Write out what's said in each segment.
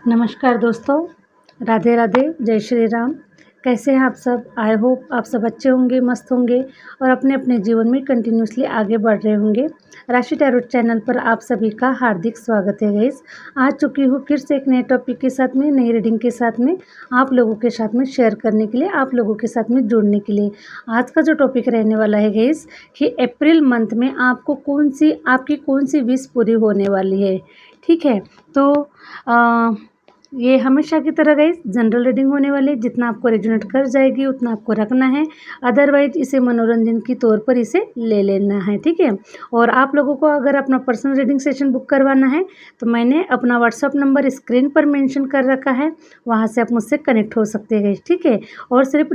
नमस्कार दोस्तों, राधे राधे, जय श्री राम। कैसे हैं आप सब? आई होप आप सब अच्छे होंगे, मस्त होंगे और अपने अपने जीवन में कंटिन्यूसली आगे बढ़ रहे होंगे। राशि टैरोट चैनल पर आप सभी का हार्दिक स्वागत है गाइस। आ चुकी हूँ फिर से एक नए टॉपिक के साथ में, नई रीडिंग के साथ में, आप लोगों के साथ में शेयर करने के लिए, आप लोगों के साथ में जुड़ने के लिए। आज का जो टॉपिक रहने वाला है गाइस कि अप्रैल मंथ में आपको आपकी कौन सी विश पूरी होने वाली है। ठीक है, तो ये हमेशा की तरह गाइस जनरल रीडिंग होने वाली है। जितना आपको रेजोनेट कर जाएगी उतना आपको रखना है, अदरवाइज इसे मनोरंजन की तौर पर इसे ले लेना है। ठीक है, और आप लोगों को अगर अपना पर्सनल रीडिंग सेशन बुक करवाना है तो मैंने अपना व्हाट्सअप नंबर स्क्रीन पर मेंशन कर रखा है, वहाँ से आप मुझसे कनेक्ट हो सकते हैं गाइस। ठीक है, और सिर्फ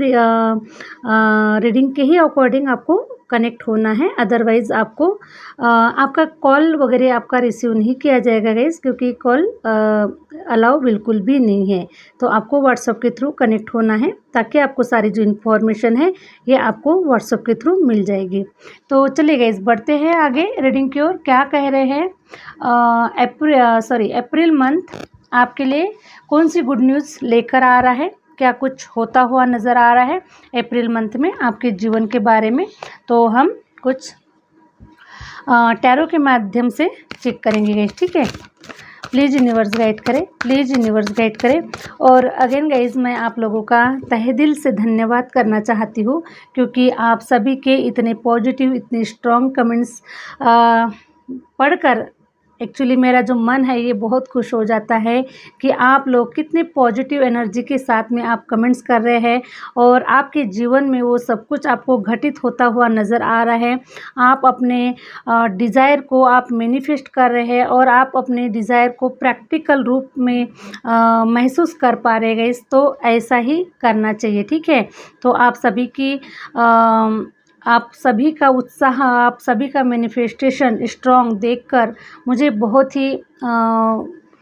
रीडिंग के ही अकॉर्डिंग आपको कनेक्ट होना है, अदरवाइज़ आपको आपका कॉल वगैरह आपका रिसीव नहीं किया जाएगा गाइस, क्योंकि कॉल अलाउ बिल्कुल भी नहीं है। तो आपको व्हाट्सअप के थ्रू कनेक्ट होना है ताकि आपको सारी जो इन्फॉर्मेशन है ये आपको व्हाट्सअप के थ्रू मिल जाएगी। तो चलिए गाइस बढ़ते हैं आगे रीडिंग की ओर। क्या कह रहे हैं अप्रैल मंथ आपके लिए कौन सी गुड न्यूज़ लेकर आ रहा है, क्या कुछ होता हुआ नज़र आ रहा है अप्रैल मंथ में आपके जीवन के बारे में। तो हम कुछ टैरो के माध्यम से चेक करेंगे गाइस। ठीक है, प्लीज़ यूनिवर्स गाइड करें, प्लीज़ यूनिवर्स गाइड करें। और अगेन गाइस मैं आप लोगों का तहे दिल से धन्यवाद करना चाहती हूँ, क्योंकि आप सभी के इतने पॉजिटिव, इतने स्ट्रॉन्ग कमेंट्स पढ़कर एक्चुअली मेरा जो मन है ये बहुत खुश हो जाता है कि आप लोग कितने पॉजिटिव एनर्जी के साथ में आप कमेंट्स कर रहे हैं और आपके जीवन में वो सब कुछ आपको घटित होता हुआ नज़र आ रहा है। आप अपने डिज़ायर को आप मैनिफेस्ट कर रहे हैं और आप अपने डिज़ायर को प्रैक्टिकल रूप में महसूस कर पा रहे हैं। तो ऐसा ही करना चाहिए। ठीक है, तो आप सभी की आप सभी का उत्साह, आप सभी का मैनिफेस्टेशन स्ट्रॉन्ग देखकर मुझे बहुत ही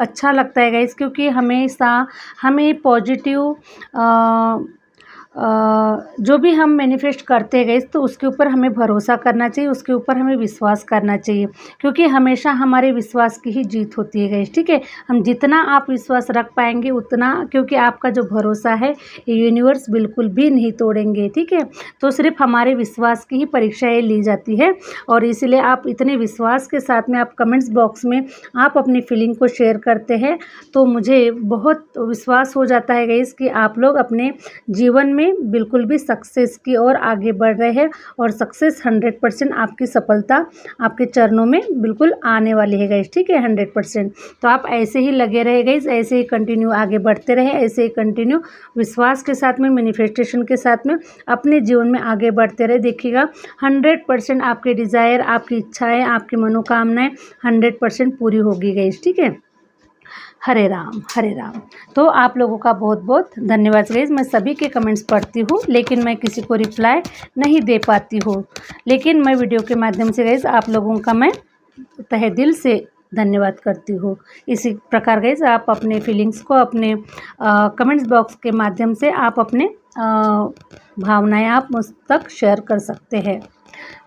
अच्छा लगता है गाइस, क्योंकि हमेशा हमें पॉजिटिव जो भी हम मैनिफेस्ट करते हैं गाइस तो उसके ऊपर हमें भरोसा करना चाहिए, उसके ऊपर हमें विश्वास करना चाहिए, क्योंकि हमेशा हमारे विश्वास की ही जीत होती है गाइस। ठीक है, हम जितना आप विश्वास रख पाएंगे उतना, क्योंकि आपका जो भरोसा है ये यूनिवर्स बिल्कुल भी नहीं तोड़ेंगे। ठीक है, तो सिर्फ हमारे विश्वास की ही परीक्षाएँ ली जाती है और इसलिए आप इतने विश्वास के साथ में आप कमेंट्स बॉक्स में आप अपनी फीलिंग को शेयर करते हैं तो मुझे बहुत विश्वास हो जाता है गाइस कि आप लोग अपने जीवन में बिल्कुल भी सक्सेस की ओर आगे बढ़ रहे हैं और सक्सेस 100% आपकी सफलता आपके चरणों में बिल्कुल आने वाली है गाइस। ठीक है, 100%। तो आप ऐसे ही लगे रहे गाइस, ऐसे ही कंटिन्यू आगे बढ़ते रहे, ऐसे ही कंटिन्यू विश्वास के साथ में, मैनिफेस्टेशन के साथ में अपने जीवन में आगे बढ़ते रहे। देखिएगा 100% आपके डिज़ायर, आपकी इच्छाएँ, आपकी मनोकामनाएँ 100% पूरी होगी गाइस। ठीक है, हरे राम हरे राम। तो आप लोगों का बहुत बहुत धन्यवाद गाइस। मैं सभी के कमेंट्स पढ़ती हूँ लेकिन मैं किसी को रिप्लाई नहीं दे पाती हूँ, लेकिन मैं वीडियो के माध्यम से गाइस आप लोगों का मैं तहे दिल से धन्यवाद करती हूँ। इसी प्रकार गाइस आप अपने फीलिंग्स को अपने कमेंट्स बॉक्स के माध्यम से आप अपने भावनाएं आप मुझ तक शेयर कर सकते हैं।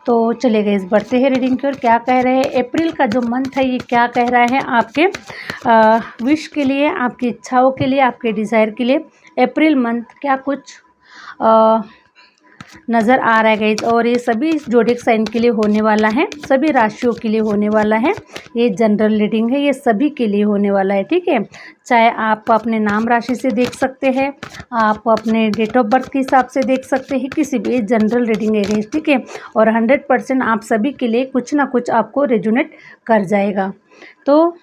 तो चले गए इस बढ़ते हैं रीडिंग की ओर। क्या कह रहे हैं अप्रैल का जो मंथ है ये क्या कह रहा है आपके विश के लिए, आपकी इच्छाओं के लिए, आपके डिज़ायर के लिए। अप्रैल मंथ क्या कुछ नज़र आ रहा है गाइस, और ये सभी ज़ोडिएक साइन के लिए होने वाला है, सभी राशियों के लिए होने वाला है। ये जनरल रीडिंग है, ये सभी के लिए होने वाला है। ठीक है, चाहे आप अपने नाम राशि से देख सकते हैं, आप अपने डेट ऑफ बर्थ के हिसाब से देख सकते हैं, किसी भी जनरल रीडिंग है गाइस। ठीक है, और 100% आप सभी के लिए कुछ ना कुछ आपको रेजोनेट कर जाएगा। तो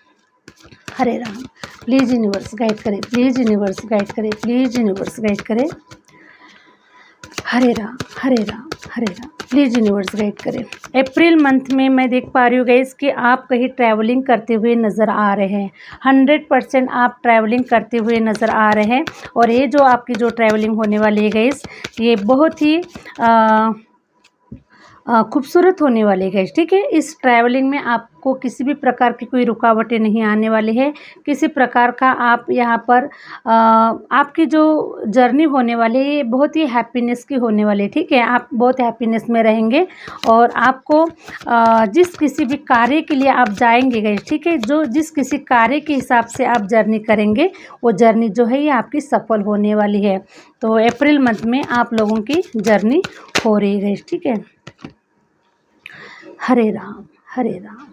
हरे राम, प्लीज़ यूनिवर्स गाइड करें, प्लीज़ यूनिवर्स गाइड करें, प्लीज़ यूनिवर्स गाइड करें। हरे राम हरे राम हरे राम, प्लीज़ यूनिवर्स गाइड करें। अप्रैल मंथ में मैं देख पा रही हूँ गाइस कि आप कहीं ट्रैवलिंग करते हुए नज़र आ रहे हैं। 100% आप ट्रैवलिंग करते हुए नज़र आ रहे हैं और ये जो आपकी जो ट्रैवलिंग होने वाली है गाइस ये बहुत ही खूबसूरत होने वाली है, ठीक है। इस ट्रैवलिंग में आपको किसी भी प्रकार की कोई रुकावटें नहीं आने वाली है। किसी प्रकार का आप यहाँ पर आपकी जो जर्नी होने वाली है ये बहुत ही हैप्पीनेस की होने वाली है, ठीक है। आप बहुत हैप्पीनेस में रहेंगे और आपको जिस किसी भी कार्य के लिए आप जाएंगे गाइस, ठीक है, जो जिस किसी कार्य के हिसाब से आप जर्नी करेंगे वो जर्नी जो है ये आपकी सफल होने वाली है। तो अप्रैल मंथ में आप लोगों की जर्नी हो रही है गाइस, ठीक है। हरे राम हरे राम।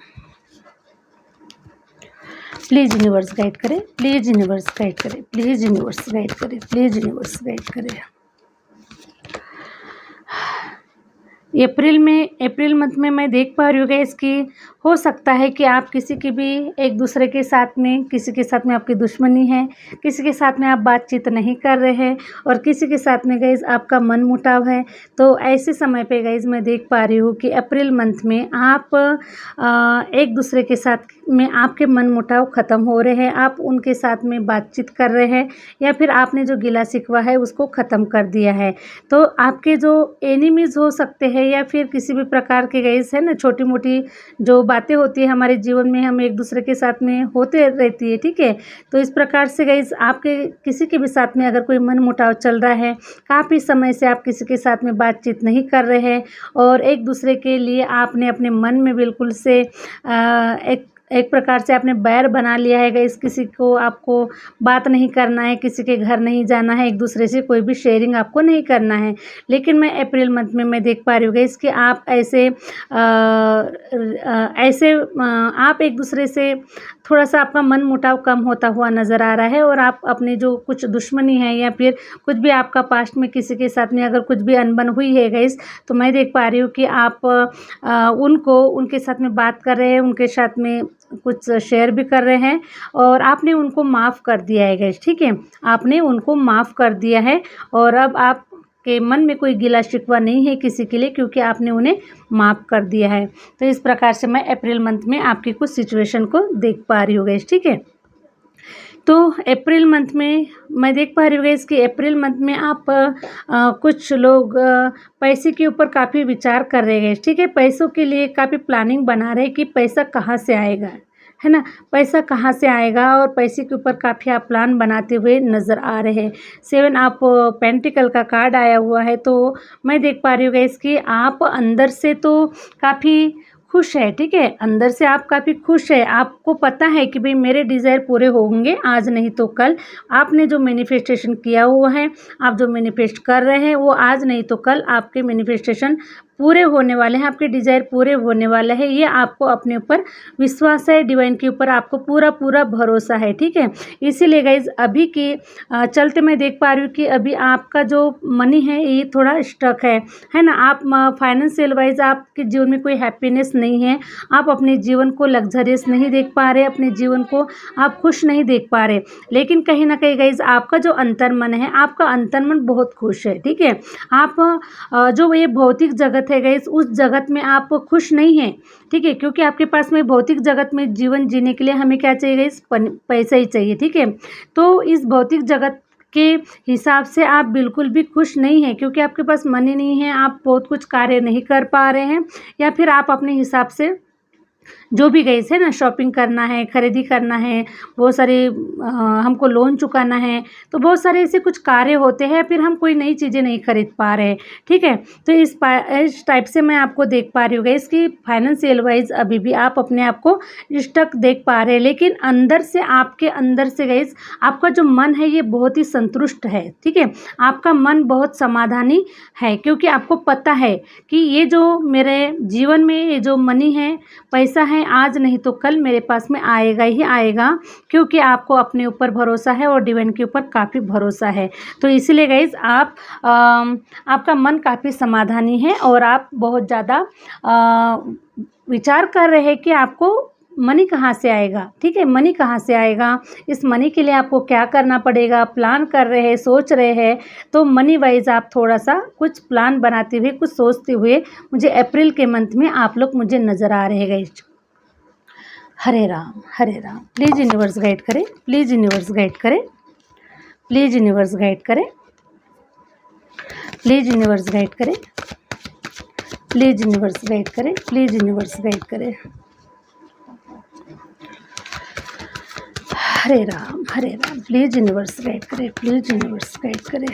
प्लीज़ यूनिवर्स गाइड करें, प्लीज़ यूनिवर्स गाइड करें, प्लीज़ यूनिवर्स गाइड करें, प्लीज़ यूनिवर्स गाइड करें। अप्रैल मंथ में मैं देख पा रही हूँ गाइस कि हो सकता है कि आप किसी की भी एक दूसरे के साथ में किसी के साथ में आपकी दुश्मनी है, किसी के साथ में आप बातचीत नहीं कर रहे हैं और किसी के साथ में गाइस आपका मन मुटाव है। तो ऐसे समय पे गाइस मैं देख पा रही हूँ कि अप्रैल मंथ में आप एक दूसरे के साथ में आपके मन मुटाव ख़त्म हो रहे हैं, आप उनके साथ में बातचीत कर रहे हैं या फिर आपने जो गिला शिकवा है उसको ख़त्म कर दिया है। तो आपके जो एनिमीज़ हो सकते हैं या फिर किसी भी प्रकार के गाइस है ना, छोटी मोटी जो बातें होती है हमारे जीवन में हम एक दूसरे के साथ में होते रहती है, ठीक है। तो इस प्रकार से गाइस आपके किसी के भी साथ में अगर कोई मन मुटाव चल रहा है, काफ़ी समय से आप किसी के साथ में बातचीत नहीं कर रहे हैं और एक दूसरे के लिए आपने अपने मन में बिल्कुल से एक प्रकार से आपने बैर बना लिया है गाइस। किसी को आपको बात नहीं करना है, किसी के घर नहीं जाना है, एक दूसरे से कोई भी शेयरिंग आपको नहीं करना है। लेकिन मैं अप्रैल मंथ में मैं देख पा रही हूँ गाइस कि आप आप एक दूसरे से थोड़ा सा आपका मन मुटाव कम होता हुआ नज़र आ रहा है और आप अपनी जो कुछ दुश्मनी है या फिर कुछ भी आपका पास्ट में किसी के साथ में अगर कुछ भी अनबन हुई है गाइस, तो मैं देख पा रही हूँ कि आप उनके साथ में बात कर रहे हैं, उनके साथ में कुछ शेयर भी कर रहे हैं और आपने उनको माफ़ कर दिया है गाइस, ठीक है। आपने उनको माफ़ कर दिया है और अब आप के मन में कोई गिला शिकवा नहीं है किसी के लिए, क्योंकि आपने उन्हें माफ़ कर दिया है। तो इस प्रकार से मैं अप्रैल मंथ में आपकी कुछ सिचुएशन को देख पा रही हूँ गाइस, ठीक है। तो अप्रैल मंथ में मैं देख पा रही हूँ गाइस कि अप्रैल मंथ में आप कुछ लोग पैसे के ऊपर काफ़ी विचार कर रहे हैं, ठीक है। पैसों के लिए काफ़ी प्लानिंग बना रहे हैं कि पैसा कहाँ से आएगा, है ना, पैसा कहाँ से आएगा और पैसे के ऊपर काफ़ी आप प्लान बनाते हुए नज़र आ रहे हैं। 7 आप पेंटिकल का कार्ड आया हुआ है, तो मैं देख पा रही हूँ गाइस कि आप अंदर से तो काफ़ी खुश है, ठीक है। अंदर से आप काफ़ी खुश है, आपको पता है कि भाई मेरे डिज़ायर पूरे होंगे आज नहीं तो कल। आपने जो मैनिफेस्टेशन किया हुआ है, आप जो मैनिफेस्ट कर रहे हैं वो आज नहीं तो कल आपके मैनिफेस्टेशन पूरे होने वाले हैं, आपके डिज़ायर पूरे होने वाले हैं। ये आपको अपने ऊपर विश्वास है, डिवाइन के ऊपर आपको पूरा भरोसा है, ठीक है। इसीलिए गाइज अभी के चलते मैं देख पा रही हूँ कि अभी आपका जो मनी है ये थोड़ा स्टक है ना। आप फाइनेंशियल वाइज आपके जीवन में कोई हैप्पीनेस नहीं है, आप अपने जीवन को लग्जरियस नहीं देख पा रहे, अपने जीवन को आप खुश नहीं देख पा रहे। लेकिन कहीं ना कहीं गाइज आपका जो अंतर्मन है, आपका अंतर्मन बहुत खुश है, ठीक है। आप जो ये भौतिक जगत है गाइस, उस जगत में आप खुश नहीं हैं, ठीक है, क्योंकि आपके पास में भौतिक जगत में जीवन जीने के लिए हमें क्या चाहिए गाइस, पैसा ही चाहिए, ठीक है। तो इस भौतिक जगत के हिसाब से आप बिल्कुल भी खुश नहीं हैं, क्योंकि आपके पास मनी नहीं है, आप बहुत कुछ कार्य नहीं कर पा रहे हैं, या फिर आप अपने हिसाब से जो भी गए है ना, शॉपिंग करना है, खरीदी करना है, बहुत सारे हमको लोन चुकाना है, तो बहुत सारे ऐसे कुछ कार्य होते हैं, फिर हम कोई नई चीज़ें नहीं खरीद पा रहे हैं, ठीक है। तो इस टाइप से मैं आपको देख पा रही हूँ गाइस कि फाइनेंशियल वाइज अभी भी आप अपने आप को स्टक देख पा रहे हैं, लेकिन अंदर से आपके अंदर से गाइस आपका जो मन है ये बहुत ही संतुष्ट है, ठीक है। आपका मन बहुत समाधानी है, क्योंकि आपको पता है कि ये जो मेरे जीवन में ये जो मनी है, पैसा है, आज नहीं तो कल मेरे पास में आएगा ही आएगा, क्योंकि आपको अपने ऊपर भरोसा है और डिवाइन के ऊपर काफ़ी भरोसा है। तो इसीलिए गाइज आपका मन काफ़ी समाधानी है और आप बहुत ज़्यादा विचार कर रहे हैं कि आपको मनी कहाँ से आएगा, ठीक है, मनी कहाँ से आएगा, इस मनी के लिए आपको क्या करना पड़ेगा, प्लान कर रहे हैं, सोच रहे हैं। तो मनी वाइज आप थोड़ा सा कुछ प्लान बनाते हुए, कुछ सोचते हुए मुझे अप्रैल के मंथ में आप लोग मुझे नज़र आ रहे हैं guys. Hare Ram Hare Ram. Please universe guide करें, प्लीज़ यूनिवर्स गाइड करें, प्लीज़ यूनिवर्स गाइड करें, प्लीज़ यूनिवर्स गाइड करें, प्लीज़ यूनिवर्स गाइड करें, प्लीज़ यूनिवर्स गाइड करें। हरे राम, प्लीज़ यूनिवर्स गाइड करें, प्लीज़ यूनिवर्स गाइड करें।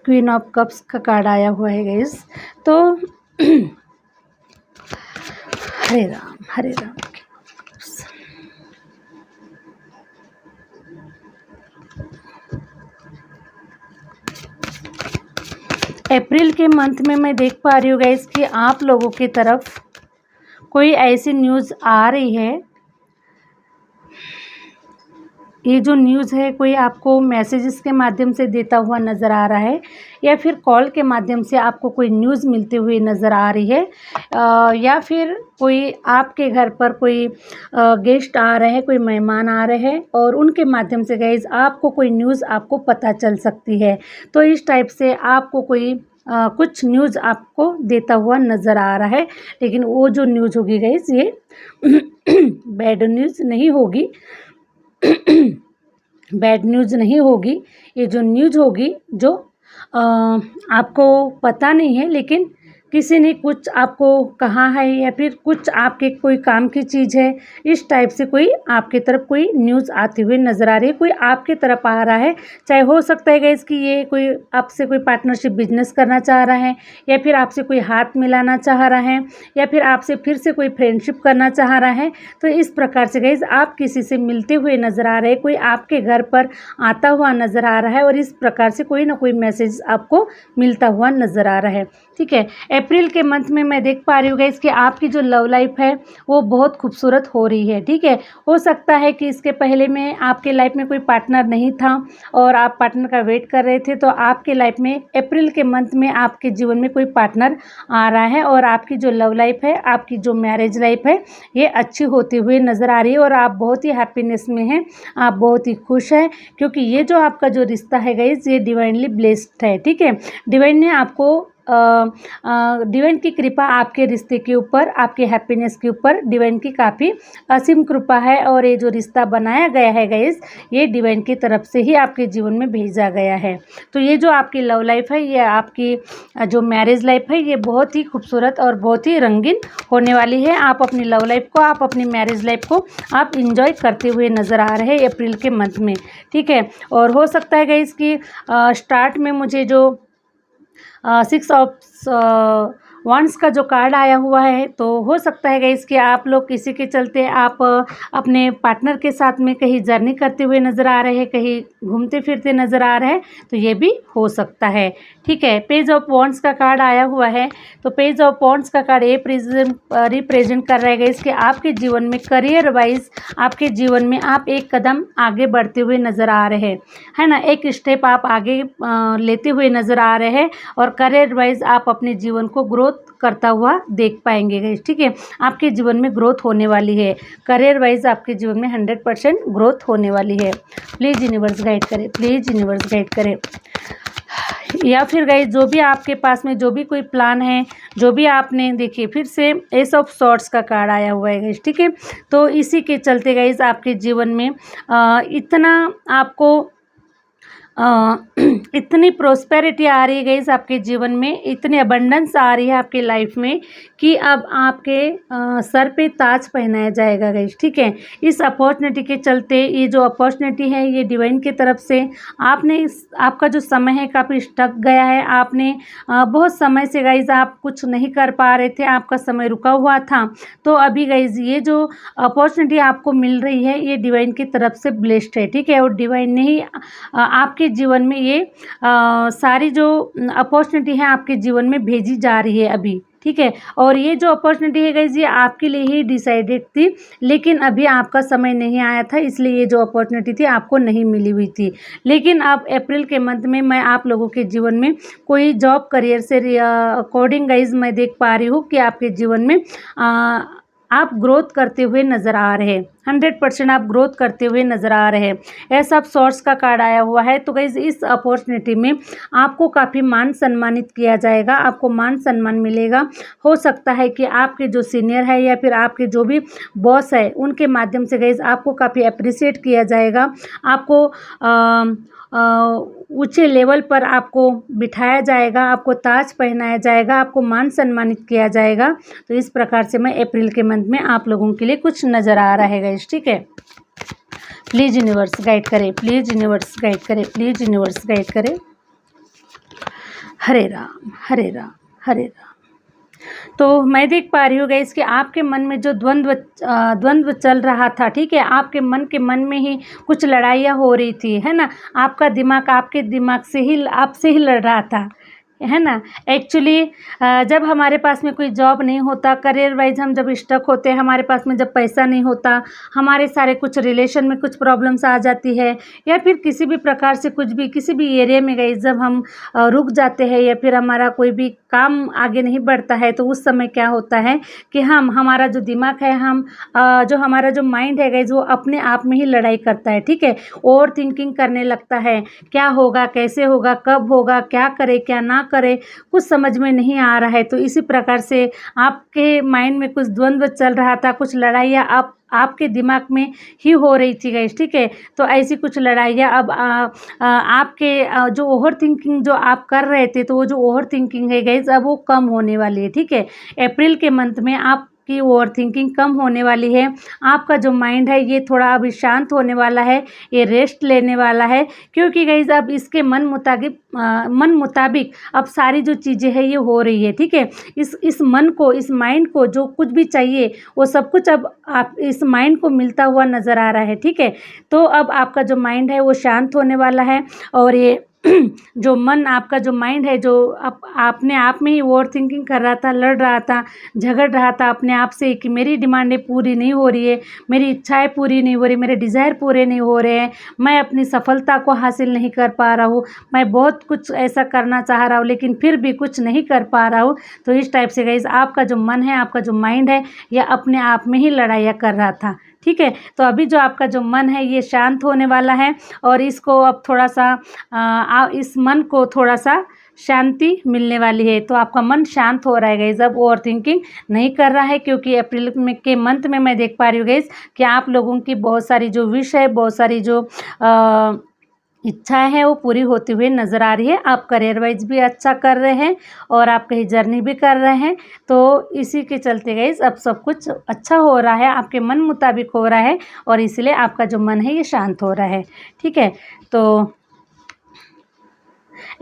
क्वीन ऑफ कप्स का कार्ड आया हुआ है गाइस। तो हरे राम, अप्रैल के मंथ में मैं देख पा रही हूँ गाइस कि आप लोगों की तरफ कोई ऐसी न्यूज़ आ रही है। ये जो न्यूज़ है कोई आपको मैसेजेस के माध्यम से देता हुआ नज़र आ रहा है, या फिर कॉल के माध्यम से आपको कोई न्यूज़ मिलती हुई नज़र आ रही है, या फिर कोई आपके घर पर कोई गेस्ट आ रहे हैं, कोई मेहमान आ रहे हैं और उनके माध्यम से गाइस आपको कोई न्यूज़ आपको पता चल सकती है। तो इस टाइप से आपको कोई कुछ न्यूज़ आपको देता हुआ नज़र आ रहा है, लेकिन वो जो न्यूज़ होगी गाइस ये बैड न्यूज़ नहीं होगी। बैड न्यूज़ नहीं होगी। ये जो न्यूज़ होगी जो आपको पता नहीं है, लेकिन किसी ने कुछ आपको कहा है, या फिर कुछ आपके कोई काम की चीज़ है, इस टाइप से कोई आपके तरफ कोई न्यूज़ आती हुई नज़र आ रही है, कोई आपके तरफ आ रहा है। चाहे हो सकता है गाइस कि ये कोई आपसे कोई पार्टनरशिप बिजनेस करना चाह रहा है, या फिर आपसे कोई हाथ मिलाना चाह रहा है, या फिर आपसे फिर से कोई फ्रेंडशिप करना चाह रहा है। तो इस प्रकार से गाइस आप किसी से मिलते हुए नज़र आ रहे हैं, कोई आपके घर पर आता हुआ नज़र आ रहा है, और इस प्रकार से कोई ना कोई मैसेज आपको मिलता हुआ नज़र आ रहा है। ठीक है, अप्रैल के मंथ में मैं देख पा रही हूँ गाइस कि आपकी जो लव लाइफ है वो बहुत खूबसूरत हो रही है। ठीक है, हो सकता है कि इसके पहले में आपके लाइफ में कोई पार्टनर नहीं था और आप पार्टनर का वेट कर रहे थे, तो आपके लाइफ में अप्रैल के मंथ में आपके जीवन में कोई पार्टनर आ रहा है, और आपकी जो लव लाइफ है, आपकी जो मैरिज लाइफ है, ये अच्छी होती हुई नज़र आ रही है, और आप बहुत ही हैप्पीनेस में हैं, आप बहुत ही खुश हैं, क्योंकि ये जो आपका जो रिश्ता है गाइस ये डिवाइनली ब्लेस्ड है। ठीक है, डिवाइन ने आपको डिवाइन की कृपा आपके रिश्ते के ऊपर, आपके हैप्पीनेस के ऊपर डिवाइन की काफ़ी असीम कृपा है, और ये जो रिश्ता बनाया गया है गाइस ये डिवाइन की तरफ से ही आपके जीवन में भेजा गया है। तो ये जो आपकी लव लाइफ है, ये आपकी जो मैरिज लाइफ है, ये बहुत ही खूबसूरत और बहुत ही रंगीन होने वाली है। आप अपनी लव लाइफ को, आप अपनी मैरिज लाइफ को आप इंजॉय करते हुए नज़र आ रहे हैं अप्रैल के मंथ में। ठीक है, और हो सकता है गाइस कि स्टार्ट में मुझे जो 6 ऑफ वंस का जो कार्ड आया हुआ है, तो हो सकता है गाइस कि आप लोग किसी के चलते आप अपने पार्टनर के साथ में कहीं जर्नी करते हुए नज़र आ रहे हैं, कहीं घूमते फिरते नज़र आ रहे हैं, तो ये भी हो सकता है। ठीक है, पेज ऑफ वॉन्ड्स का कार्ड आया हुआ है, तो पेज ऑफ वॉन्ड्स का कार्ड ये रिप्रेजेंट कर रहा है गाइस कि आपके जीवन में करियर वाइज, आपके जीवन में आप एक कदम आगे बढ़ते हुए नज़र आ रहे हैं, है ना, एक स्टेप आप आगे लेते हुए नज़र आ रहे हैं, और करियर वाइज आप अपने जीवन को ग्रोथ करता हुआ देख पाएंगे गाइस। ठीक है, आपके जीवन में ग्रोथ होने वाली है, करियर वाइज आपके जीवन में 100% ग्रोथ होने वाली है। प्लीज़ यूनिवर्स गाइड करें, प्लीज़ यूनिवर्स गाइड करें। या फिर गाइस जो भी आपके पास में जो भी कोई प्लान है, जो भी आपने देखिए, फिर से एस ऑफ सॉर्ड्स का कार्ड आया हुआ है गाइस। ठीक है, तो इसी के चलते गाइस आपके जीवन में इतना आपको इतनी प्रोस्पेरिटी आ रही है गाइस आपके जीवन में, इतनी अबंडेंस आ रही है आपके लाइफ में कि अब आपके सर पे ताज पहनाया जाएगा गाइस। ठीक है, इस अपॉर्चुनिटी के चलते, ये जो अपॉर्चुनिटी है ये डिवाइन की तरफ से आपने आपका जो समय है काफ़ी स्टक गया है, आपने बहुत समय से गाइस आप कुछ नहीं कर पा रहे थे, आपका समय रुका हुआ था, तो अभी गाइस ये जो अपॉर्चुनिटी आपको मिल रही है ये डिवाइन की तरफ से ब्लेस्ड है। ठीक है, और डिवाइन ने ही आपके जीवन में ये सारी जो अपॉर्चुनिटी है आपके जीवन में भेजी जा रही है अभी। ठीक है, और ये जो अपॉर्चुनिटी है गाइस ये आपके लिए ही डिसाइडेड थी, लेकिन अभी आपका समय नहीं आया था, इसलिए ये जो अपॉर्चुनिटी थी आपको नहीं मिली हुई थी। लेकिन अब अप्रैल के मंथ में मैं आप लोगों के जीवन में कोई जॉब करियर से अकॉर्डिंग गाइस मैं देख पा रही हूँ कि आपके जीवन में आप ग्रोथ करते हुए नज़र आ रहे हैं, 100% आप ग्रोथ करते हुए नज़र आ रहे हैं। ऐसा अब सोर्स का कार्ड आया हुआ है। तो गाइस इस अपॉर्चुनिटी में आपको काफ़ी मान सम्मानित किया जाएगा, आपको मान सम्मान मिलेगा। हो सकता है कि आपके जो सीनियर है या फिर आपके जो भी बॉस है उनके माध्यम से गाइस आपको काफ़ी अप्रिशिएट किया जाएगा। आपको ऊंचे लेवल पर आपको बिठाया जाएगा, आपको ताज पहनाया जाएगा, आपको मान सम्मानित किया जाएगा। तो इस प्रकार से मैं अप्रैल के मंथ में आप लोगों के लिए कुछ नज़र आ रहा है गाइस, ठीक है। प्लीज़ यूनिवर्स गाइड करें, प्लीज़ यूनिवर्स गाइड करें, प्लीज़ यूनिवर्स गाइड करें। हरे राम हरे राम हरे राम। तो मैं देख पा रही हूँ गाइस कि आपके मन में जो द्वंद्व चल रहा था, ठीक है, आपके मन में ही कुछ लड़ाइयाँ हो रही थी, है ना। आपका दिमाग आपके दिमाग से ही आपसे ही लड़ रहा था, है ना। एक्चुअली जब हमारे पास में कोई जॉब नहीं होता, करियर वाइज हम जब स्टक होते हैं, हमारे पास में जब पैसा नहीं होता, हमारे सारे कुछ रिलेशन में कुछ प्रॉब्लम्स आ जाती है, या फिर किसी भी प्रकार से कुछ भी किसी भी एरिया में गई जब हम रुक जाते हैं या फिर हमारा कोई भी काम आगे नहीं बढ़ता है, तो उस समय क्या होता है कि हमारा जो दिमाग है, जो हमारा जो माइंड है गाइज, वो अपने आप में ही लड़ाई करता है, ठीक है। ओवर थिंकिंग करने लगता है, क्या होगा, कैसे होगा, कब होगा, क्या करे क्या ना करे, कुछ समझ में नहीं आ रहा है। तो इसी प्रकार से आपके माइंड में कुछ द्वंद्व चल रहा था, कुछ लड़ाइयाँ आपके दिमाग में ही हो रही थी गाइस, ठीक है। तो ऐसी कुछ लड़ाइयाँ अब आपके जो ओवर थिंकिंग जो आप कर रहे थे, तो वो जो ओवर थिंकिंग है गाइस अब वो कम होने वाली है, ठीक है। अप्रैल के मंथ में आपकी ओवर थिंकिंग कम होने वाली है। आपका जो माइंड है ये थोड़ा अभी शांत होने वाला है, ये रेस्ट लेने वाला है, क्योंकि गाइस अब इसके मन मुताबिक अब सारी जो चीज़ें हैं ये हो रही है, ठीक है। इस मन को, इस माइंड को जो कुछ भी चाहिए वो सब कुछ अब आप इस माइंड को मिलता हुआ नज़र आ रहा है, ठीक है। तो अब आपका जो माइंड है वो शांत होने वाला है, और ये जो मन, आपका जो माइंड है, जो अपने आप में ही ओवर थिंकिंग कर रहा था, लड़ रहा था, झगड़ रहा था अपने आप से कि मेरी डिमांडें पूरी नहीं हो रही है, मेरी इच्छाएं पूरी नहीं हो रही, मेरे डिज़ायर पूरे नहीं हो रहे हैं, मैं अपनी सफलता को हासिल नहीं कर पा रहा हूँ, मैं बहुत कुछ ऐसा करना चाह रहा हूँ लेकिन फिर भी कुछ नहीं कर पा रहा हूँ। तो इस टाइप से गाइस आपका जो मन है, आपका जो माइंड है, यह अपने आप में ही लड़ाइयाँ कर रहा था, ठीक है। तो अभी जो आपका जो मन है ये शांत होने वाला है, और इसको अब थोड़ा सा इस मन को थोड़ा सा शांति मिलने वाली है। तो आपका मन शांत हो रहा है गाइस, अब ओवर थिंकिंग नहीं कर रहा है, क्योंकि अप्रैल के मंथ में मैं देख पा रही हूँ गाइस कि आप लोगों की बहुत सारी जो विश है, बहुत सारी जो इच्छाएं हैं वो पूरी होती हुई नज़र आ रही है। आप करियर वाइज भी अच्छा कर रहे हैं और आप कहीं जर्नी भी कर रहे हैं, तो इसी के चलते गाइस अब सब कुछ अच्छा हो रहा है, आपके मन मुताबिक हो रहा है, और इसलिए आपका जो मन है ये शांत हो रहा है, ठीक है। तो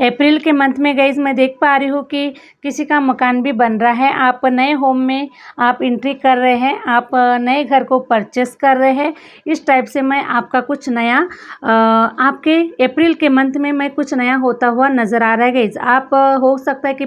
अप्रैल के मंथ में गाइस मैं देख पा रही हूँ कि किसी का मकान भी बन रहा है, आप नए होम में आप एंट्री कर रहे हैं, आप नए घर को परचेस कर रहे हैं। इस टाइप से मैं आपका कुछ नया आपके अप्रैल के मंथ में मैं कुछ नया होता हुआ नज़र आ रहा है गाइस। आप हो सकता है कि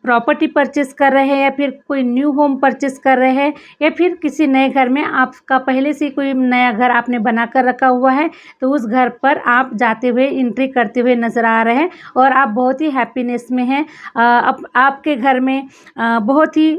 प्रॉपर्टी परचेस कर रहे हैं, या फिर कोई न्यू होम परचेस कर रहे हैं, या फिर किसी नए घर में आपका पहले से कोई नया घर आपने बना कर रखा हुआ है, तो उस घर पर आप जाते हुए एंट्री करते हुए नज़र आ रहे हैं, और आप बहुत ही हैप्पीनेस में हैं। आपके घर में बहुत ही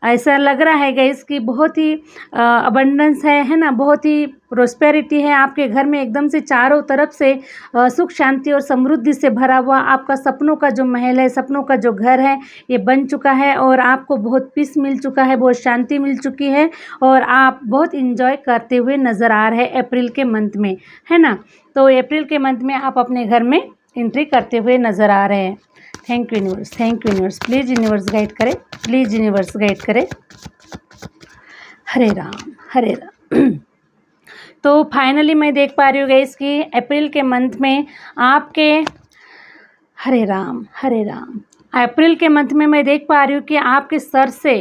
ऐसा लग रहा है गाइस कि बहुत ही अबंडेंस है ना, बहुत ही प्रोस्पेरिटी है आपके घर में, एकदम से चारों तरफ से सुख शांति और समृद्धि से भरा हुआ आपका सपनों का जो महल है, सपनों का जो घर है ये बन चुका है, और आपको बहुत पीस मिल चुका है, बहुत शांति मिल चुकी है, और आप बहुत इंजॉय करते हुए नज़र आ रहे हैं अप्रैल के मंथ में, है ना। तो अप्रैल के मंथ में आप अपने घर में एंट्री करते हुए नज़र आ रहे हैं। Thank you universe, thank you universe, please universe guide करें, प्लीज़ यूनिवर्स गाइड करें। हरे राम हरे राम। तो फाइनली मैं देख पा रही हूँ गाइस कि अप्रैल के मंथ में आपके हरे राम अप्रैल के मंथ में मैं देख पा रही हूँ कि आपके सर से,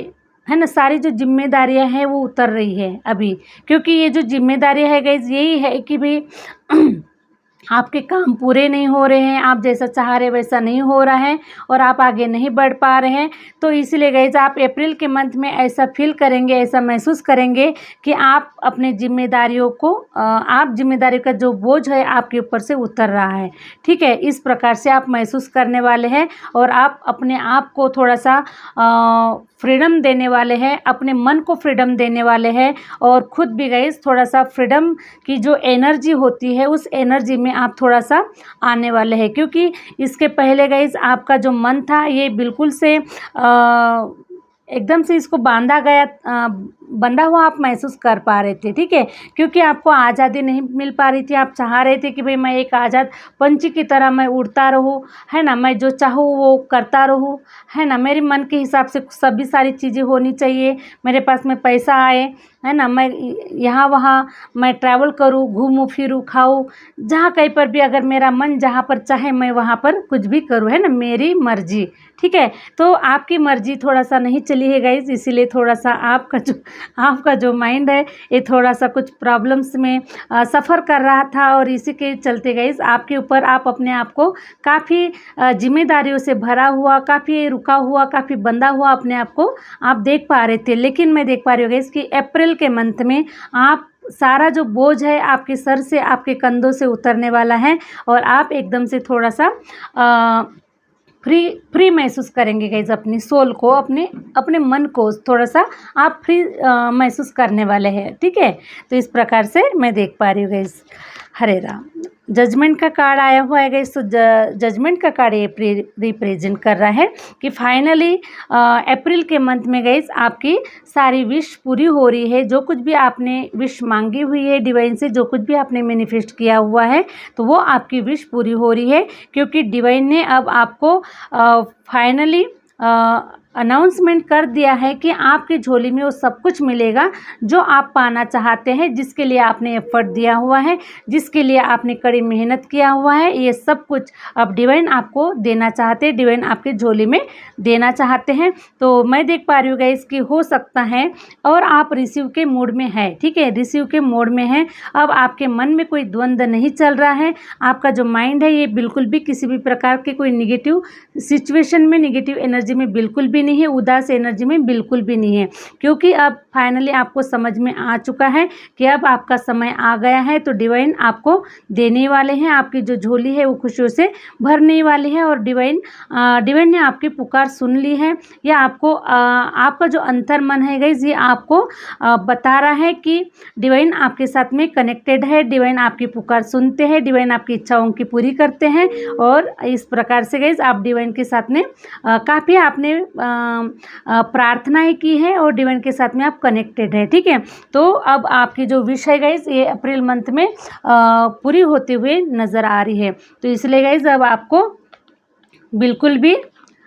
है ना, सारी जो जिम्मेदारियाँ हैं वो उतर रही है अभी, क्योंकि ये जो जिम्मेदारियाँ है गाइस यही है कि भाई आपके काम पूरे नहीं हो रहे हैं, आप जैसा चाह रहे वैसा नहीं हो रहा है और आप आगे नहीं बढ़ पा रहे हैं। तो इसीलिए गाइज़ आप अप्रैल के मंथ में ऐसा फ़ील करेंगे, ऐसा महसूस करेंगे कि आप अपने ज़िम्मेदारियों को आप ज़िम्मेदारी का जो बोझ है आपके ऊपर से उतर रहा है, ठीक है? इस प्रकार से आप महसूस करने वाले हैं और आप अपने आप को थोड़ा-सा फ्रीडम देने वाले हैं, अपने मन को फ्रीडम देने वाले हैं और खुद भी गाइज़ थोड़ा-सा फ्रीडम की जो एनर्जी होती है उस एनर्जी में आप थोड़ा-सा आने वाले हैं। क्योंकि इसके पहले गाइज़ आपका जो मन था ये बिल्कुल से एकदम से इसको बंधा हुआ आप महसूस कर पा रहे थे, ठीक है? क्योंकि आपको आज़ादी नहीं मिल पा रही थी, आप चाह रहे थे कि भई मैं एक आज़ाद पंछी की तरह मैं उड़ता रहूँ, है ना? मैं जो चाहूँ वो करता रहूँ, है ना? मेरे मन के हिसाब से सभी सारी चीज़ें होनी चाहिए, मेरे पास में पैसा आए, है ना? मैं यहाँ वहाँ मैं ट्रैवल करूँ, घूमूँ फिरूँ, खाऊँ, जहाँ कहीं पर भी अगर मेरा मन जहाँ पर चाहे मैं वहाँ पर कुछ भी करूँ, है ना? मेरी मर्ज़ी, ठीक है? तो आपकी मर्ज़ी थोड़ा-सा नहीं चली है गाइज़, इसीलिए थोड़ा-सा आपका जो माइंड है ये थोड़ा-सा कुछ प्रॉब्लम्स में सफ़र कर रहा था और इसी के चलते गाइज़ आपके ऊपर आप अपने आप को काफ़ी ज़िम्मेदारियों से भरा हुआ, काफ़ी रुका हुआ, काफ़ी बंधा हुआ अपने आप को आप देख पा रहे थे। लेकिन मैं देख पा रही हूँ गाइज़ कि अप्रैल के मंथ में आप सारा जो बोझ है आपके सर से, आपके कंधों से उतरने वाला है और आप एकदम से थोड़ा-सा फ्री महसूस करेंगे गाइज़ अपनी सोल को, अपने मन को थोड़ा-सा आप फ्री महसूस करने वाले हैं, ठीक है? तो इस प्रकार से मैं देख पा रही हूँ गाइज़। हरे राम। जजमेंट का कार्ड आया हुआ है गाइज़, तो जजमेंट का कार्ड ये रिप्रेजेंट कर रहा है कि फाइनली अप्रैल के मंथ में गाइज़ आपकी सारी विश पूरी हो रही है। जो कुछ भी आपने विश मांगी हुई है डिवाइन से, जो कुछ भी आपने मैनिफेस्ट किया हुआ है, तो वो आपकी विश पूरी हो रही है क्योंकि डिवाइन ने अब आपको फाइनली अनाउंसमेंट कर दिया है कि आपकी झोली में वो सब कुछ मिलेगा जो आप पाना चाहते हैं, जिसके लिए आपने एफर्ट दिया हुआ है, जिसके लिए आपने कड़ी मेहनत किया हुआ है, ये सब कुछ अब डिवाइन आपको देना चाहते हैं, डिवाइन आपके झोली में देना चाहते हैं। तो मैं देख पा रही हूँ गाइस कि हो सकता है और आप रिसीव के मूड में है, ठीक है, रिसीव के मोड में है। अब आपके मन में कोई द्वंद्व नहीं चल रहा है, आपका जो माइंड है ये बिल्कुल भी किसी भी प्रकार के कोई निगेटिव सिचुएशन में, निगेटिव एनर्जी में बिल्कुल भी नहीं है, उदास एनर्जी में बिल्कुल भी नहीं है, क्योंकि अब फाइनली आपको समझ में आ चुका है कि अब आपका समय आ गया है। तो डिवाइन आपको देने वाले हैं, आपकी जो झोली है वो खुशियों से भरने वाली है और डिवाइन ने आपकी पुकार सुन ली है। या आपको आपका जो अंतर मन है गाइस, ये आपको बता रहा है कि डिवाइन आपके साथ में कनेक्टेड है, डिवाइन आपकी पुकार सुनते हैं, डिवाइन आपकी इच्छाओं की पूरी करते हैं। और इस प्रकार से गाइस आप डिवाइन के साथ में काफ़ी आपने प्रार्थनाएं की है और डिवाइन के साथ में आप कनेक्टेड है, ठीक है। तो अब आपकी जो विश है गाइस ये अप्रैल मंथ में पूरी होते हुए नज़र आ रही है। तो इसलिए गाइस अब आपको बिल्कुल भी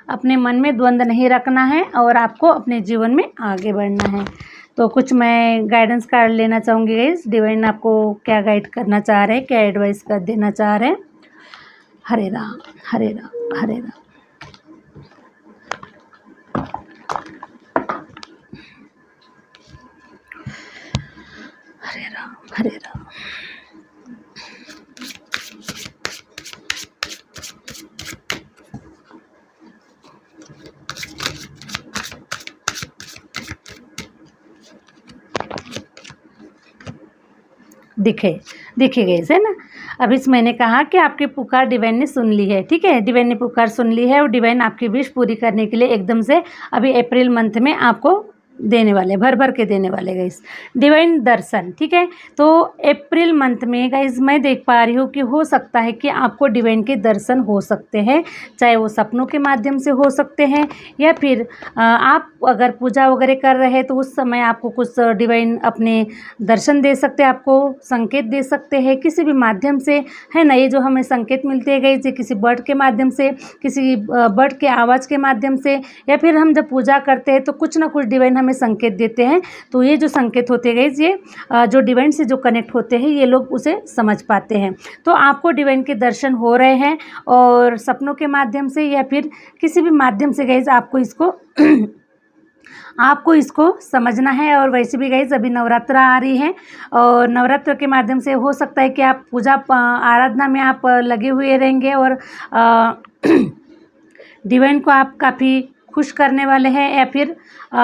अपने मन में द्वंद्व नहीं रखना है और आपको अपने जीवन में आगे बढ़ना है। तो कुछ मैं गाइडेंस कार्ड लेना चाहूँगी गाइस, डिवाइन आपको क्या गाइड करना चाह रहे हैं, क्या एडवाइस कर देना चाह रहे हैं। हरे राम हरे राम हरे राम। हरे राम हरे राम। दिखे गए से ना। अब इस मैंने कहा कि आपकी पुकार डिवाइन ने सुन ली है, ठीक है, डिवाइन ने पुकार सुन ली है और डिवाइन आपकी विश पूरी करने के लिए एकदम से अभी अप्रैल मंथ में आपको देने वाले, भर भर के देने वाले गाइस डिवाइन दर्शन, ठीक है। तो अप्रैल मंथ में गाइस मैं देख पा रही हूँ कि हो सकता है कि आपको डिवाइन के दर्शन हो सकते हैं, चाहे वो सपनों के माध्यम से हो सकते हैं या फिर आप अगर पूजा वगैरह कर रहे हैं तो उस समय आपको कुछ डिवाइन अपने दर्शन दे सकते हैं, आपको संकेत दे सकते हैं किसी भी माध्यम से, है ना। ये जो हमें संकेत मिलते हैं गाइस, किसी बर्ड के माध्यम से, किसी बर्ड के आवाज़ के माध्यम से, या फिर हम जब पूजा करते हैं तो कुछ ना कुछ डिवाइन हमें संकेत देते हैं। तो ये जो संकेत होते हैं गाइस, ये जो डिवाइन से जो कनेक्ट होते हैं ये लोग उसे समझ पाते हैं। तो आपको डिवाइन के दर्शन हो रहे हैं और सपनों के माध्यम से या फिर किसी भी माध्यम से गाइस आपको इसको आपको इसको समझना है। और वैसे भी गाइस अभी नवरात्र आ रही है और नवरात्र के माध्यम से हो सकता है कि आप पूजा आराधना में आप लगे हुए रहेंगे और डिवाइन को आप काफ़ी खुश करने वाले हैं या फिर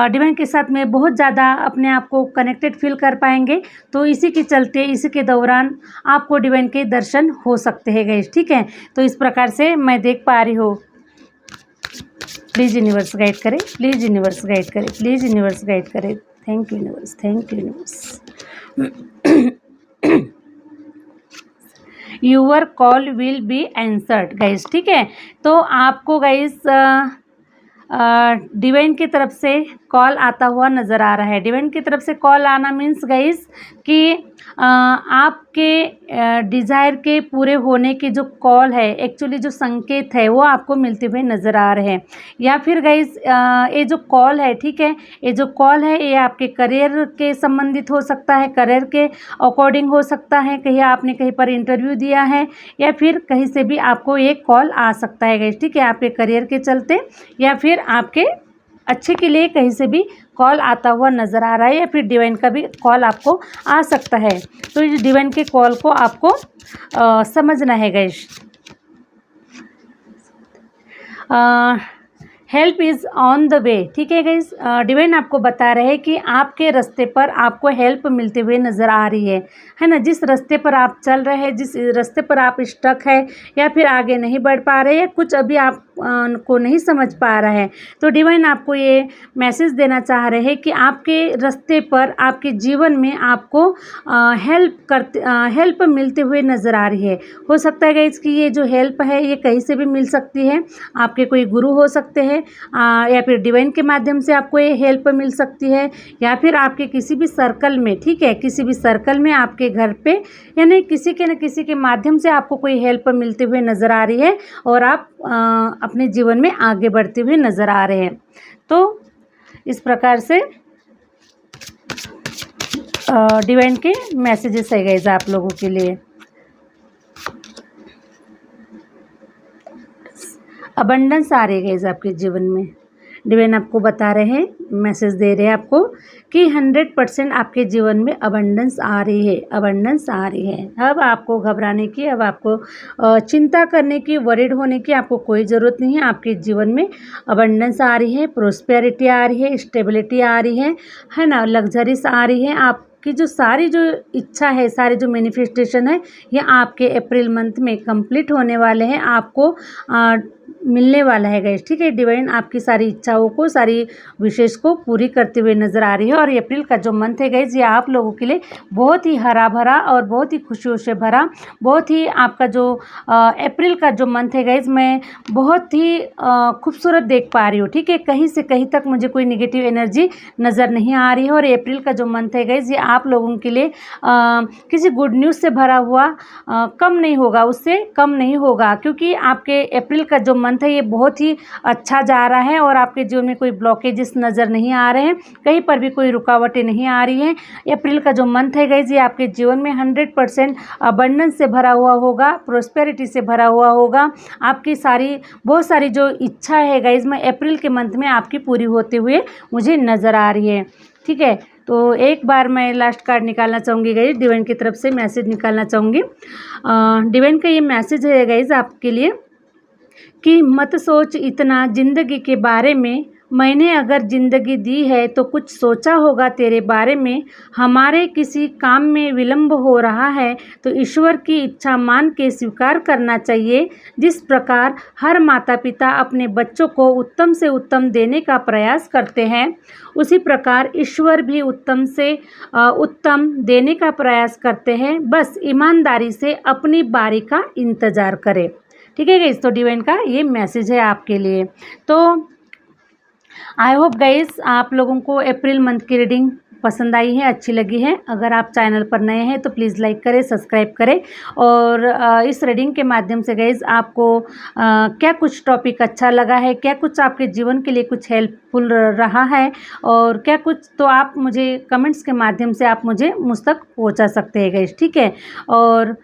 डिवाइन के साथ में बहुत ज़्यादा अपने आप को कनेक्टेड फील कर पाएंगे। तो इसी के चलते इसी के दौरान आपको डिवाइन के दर्शन हो सकते हैं गाइस, ठीक है। तो इस प्रकार से मैं देख पा रही हूँ। प्लीज़ यूनिवर्स गाइड करें, प्लीज़ यूनिवर्स गाइड करें, प्लीज़ यूनिवर्स गाइड करें। Thank you universe, thank you universe. Your call will be answered guys, ठीक है। तो आपको गाइस डिवाइन की तरफ से कॉल आता हुआ नज़र आ रहा है। डिवाइन की तरफ से कॉल आना मीन्स गाइस कि आपके डिज़ायर के पूरे होने की जो कॉल है, एक्चुअली जो संकेत है वो आपको मिलते हुए नज़र आ रहे हैं। या फिर गाइस ये जो कॉल है, ठीक है, ये जो कॉल है ये आपके करियर के संबंधित हो सकता है, करियर के अकॉर्डिंग हो सकता है। कहीं आपने कहीं पर इंटरव्यू दिया है या फिर कहीं से भी आपको एक कॉल आ सकता है गाइस, ठीक है, आपके करियर के चलते या फिर आपके अच्छे के लिए कहीं से भी कॉल आता हुआ नज़र आ रहा है या फिर डिवाइन का भी कॉल आपको आ सकता है। तो इस डिवाइन के कॉल को आपको समझना है guys. Help is on the way, ठीक है गाइस। डिवाइन आपको बता रहे हैं कि आपके रास्ते पर आपको हेल्प मिलते हुए नज़र आ रही है ना। जिस रास्ते पर आप चल रहे हैं, जिस रास्ते पर आप स्टक है या फिर आगे नहीं बढ़ पा रहे हैं, कुछ अभी आप को नहीं समझ पा रहा है, तो डिवाइन आपको ये मैसेज देना चाह रहे हैं कि आपके रास्ते पर आपके जीवन में आपको हेल्प मिलते हुए नज़र आ रही है। हो सकता है गाइस कि ये जो हेल्प है ये कहीं से भी मिल सकती है। आपके कोई गुरु हो सकते हैं या फिर डिवाइन के माध्यम से आपको ये हेल्प मिल सकती है या फिर आपके किसी भी सर्कल में, ठीक है, किसी भी सर्कल में आपके घर पे यानी किसी के न किसी के माध्यम से आपको कोई हेल्प मिलते हुए नज़र आ रही है और आप अपने जीवन में आगे बढ़ते हुए नज़र आ रहे हैं। तो इस प्रकार से डिवाइन के मैसेजेस है गाइस आप लोगों के लिए। अबंडेंस आ रही है गाइस आपके जीवन में। डिवाइन आपको बता रहे हैं, मैसेज दे रहे हैं आपको कि 100% आपके जीवन में अबंडेंस आ रही है, अबंडेंस आ रही है। अब आपको घबराने की, अब आपको चिंता करने की, वरीड होने की आपको कोई ज़रूरत नहीं है। आपके जीवन में अबंडेंस आ रही है, प्रोस्पेरिटी आ रही है, स्टेबिलिटी आ रही है ना, लग्जरीज आ रही है। आपकी जो सारी जो इच्छा है, सारे जो मैनिफेस्टेशन है, ये आपके अप्रैल मंथ में कंप्लीट होने वाले हैं, आपको मिलने वाला है गाइस, ठीक है। डिवाइन आपकी सारी इच्छाओं को, सारी विशेष को पूरी करते हुए नज़र आ रही है। और अप्रैल का जो मंथ है गाइस, ये आप लोगों के लिए बहुत ही हरा भरा और बहुत ही खुशियों से भरा, बहुत ही आपका जो अप्रैल का जो मंथ है गाइस, मैं बहुत ही खूबसूरत देख पा रही हूँ, ठीक है। कहीं से कहीं तक मुझे कोई नेगेटिव एनर्जी नज़र नहीं आ रही है। और अप्रैल का जो मंथ है गाइस, ये आप लोगों के लिए किसी गुड न्यूज़ से भरा हुआ कम नहीं होगा, उससे कम नहीं होगा, क्योंकि आपके अप्रैल का जो मंथ है ये बहुत ही अच्छा जा रहा है और आपके जीवन में कोई ब्लॉकेजेस नज़र नहीं आ रहे हैं, कहीं पर भी कोई रुकावटें नहीं आ रही हैं। अप्रैल का जो मंथ है गाइस, ये आपके जीवन में 100% अबंडेंस से भरा हुआ होगा, प्रोस्पेरिटी से भरा हुआ होगा। आपकी बहुत सारी जो इच्छा है गाइस, मैं अप्रैल के मंथ में आपकी पूरी होते हुए मुझे नज़र आ रही है, ठीक है। तो एक बार मैं लास्ट कार्ड निकालना चाहूँगी गाइस, डिवाइन की तरफ से मैसेज निकालना चाहूँगी। डिवाइन का ये मैसेज है गाइस आपके लिए कि मत सोच इतना ज़िंदगी के बारे में, मैंने अगर ज़िंदगी दी है तो कुछ सोचा होगा तेरे बारे में। हमारे किसी काम में विलंब हो रहा है तो ईश्वर की इच्छा मान के स्वीकार करना चाहिए। जिस प्रकार हर माता पिता अपने बच्चों को उत्तम से उत्तम देने का प्रयास करते हैं, उसी प्रकार ईश्वर भी उत्तम से उत्तम देने का प्रयास करते हैं। बस ईमानदारी से अपनी बारी का इंतज़ार करें, ठीक है गाइस। तो डिवाइन का ये मैसेज है आपके लिए। तो आई होप गाइस आप लोगों को अप्रैल मंथ की रीडिंग पसंद आई है, अच्छी लगी है। अगर आप चैनल पर नए हैं तो प्लीज़ लाइक करें, सब्सक्राइब करें। और इस रीडिंग के माध्यम से गाइस आपको क्या कुछ टॉपिक अच्छा लगा है, क्या कुछ आपके जीवन के लिए कुछ हेल्पफुल रहा है और क्या कुछ, तो आप मुझे कमेंट्स के माध्यम से आप मुझ तक पहुंचा सकते हैं गाइस, ठीक है। और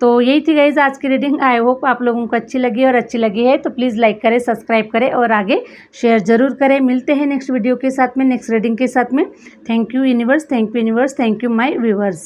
तो यही थी गाइज आज की रीडिंग। आई होप आप लोगों को अच्छी लगी, और अच्छी लगी है तो प्लीज़ लाइक करें, सब्सक्राइब करें और आगे शेयर ज़रूर करें। मिलते हैं नेक्स्ट वीडियो के साथ में, नेक्स्ट रीडिंग के साथ में। Thank you universe, thank you universe, thank you my viewers.